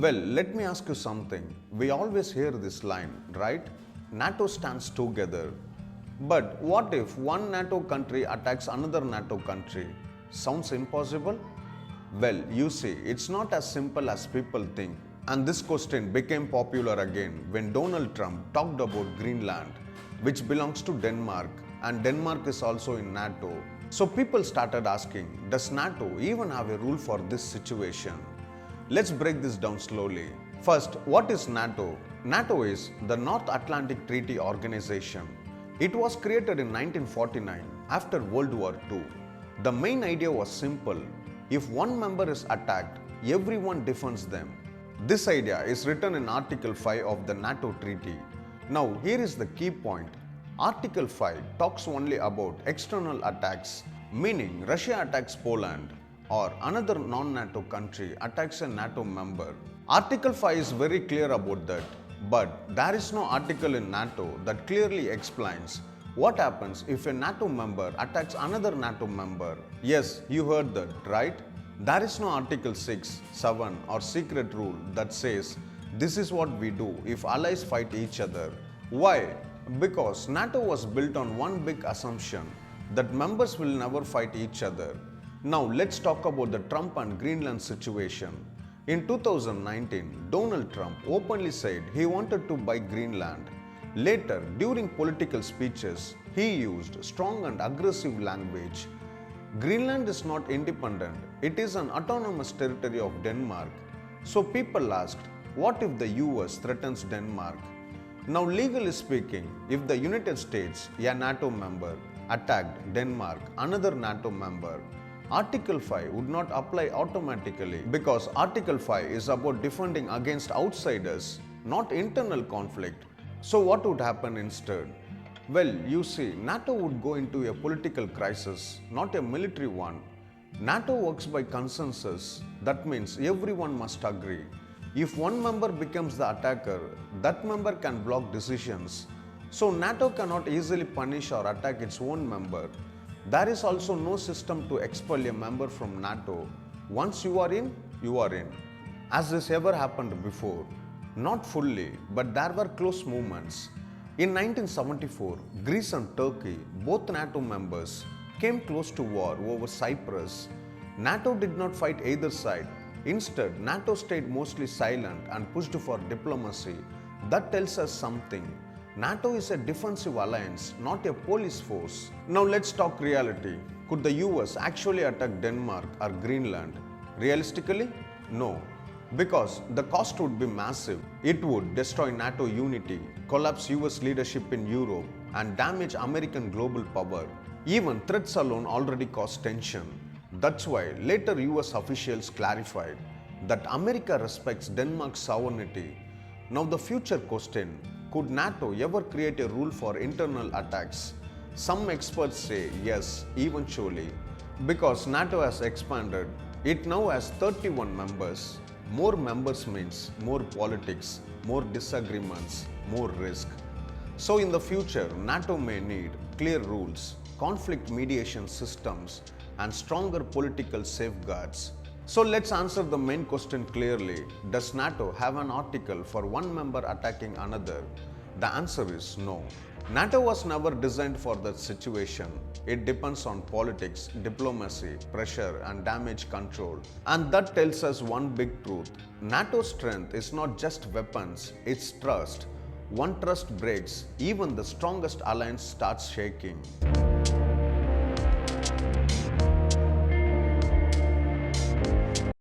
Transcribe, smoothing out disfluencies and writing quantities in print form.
Well, let me ask you something. We always hear this line, right? NATO stands together. But what if one NATO country attacks another NATO country? Sounds impossible? Well, you see, it's not as simple as people think. And this question became popular again when Donald Trump talked about Greenland, which belongs to Denmark, and Denmark is also in NATO. So people started asking, does NATO even have a rule for this situation? Let's break this down slowly. First, what is NATO? NATO is the North Atlantic Treaty Organization. It was created in 1949 after World War II. The main idea was simple. If one member is attacked, everyone defends them. This idea is written in Article 5 of the NATO treaty. Now, here is the key point. Article 5 talks only about external attacks, meaning Russia attacks Poland or another non-NATO country attacks a NATO member. Article 5 is very clear about that, but there is no article in NATO that clearly explains what happens if a NATO member attacks another NATO member. Yes, you heard that, right? There is no Article 6, 7 or secret rule that says this is what we do if allies fight each other. Why? Because NATO was built on one big assumption that members will never fight each other. Now let's talk about the Trump and Greenland situation. In 2019, Donald Trump openly said he wanted to buy Greenland. Later, during political speeches, he used strong and aggressive language. Greenland is not independent, it is an autonomous territory of Denmark. So people asked, what if the US threatens Denmark? Now legally speaking, if the United States, a NATO member, attacked Denmark, another NATO member, Article 5 would not apply automatically because Article 5 is about defending against outsiders, not internal conflict. So what would happen instead? Well, you see, NATO would go into a political crisis, not a military one. NATO works by consensus. That means everyone must agree. If one member becomes the attacker, that member can block decisions. So NATO cannot easily punish or attack its own member. There is also no system to expel a member from NATO. Once you are in, you are in. Has this ever happened before? Not fully, but there were close movements. In 1974, Greece and Turkey, both NATO members, came close to war over Cyprus. NATO did not fight either side. Instead, NATO stayed mostly silent and pushed for diplomacy. That tells us something. NATO is a defensive alliance, not a police force. Now let's talk reality. Could the US actually attack Denmark or Greenland? Realistically, no. Because the cost would be massive. It would destroy NATO unity, collapse US leadership in Europe, and damage American global power. Even threats alone already cause tension. That's why later US officials clarified that America respects Denmark's sovereignty. Now the future question, could NATO ever create a rule for internal attacks? Some experts say yes, eventually. Because NATO has expanded, it now has 31 members. More members means more politics, more disagreements, more risk. So in the future, NATO may need clear rules, conflict mediation systems, and stronger political safeguards. So let's answer the main question clearly. Does NATO have an article for one member attacking another? The answer is no. NATO was never designed for that situation. It depends on politics, diplomacy, pressure, and damage control. And that tells us one big truth. NATO's strength is not just weapons, it's trust. One trust breaks, even the strongest alliance starts shaking.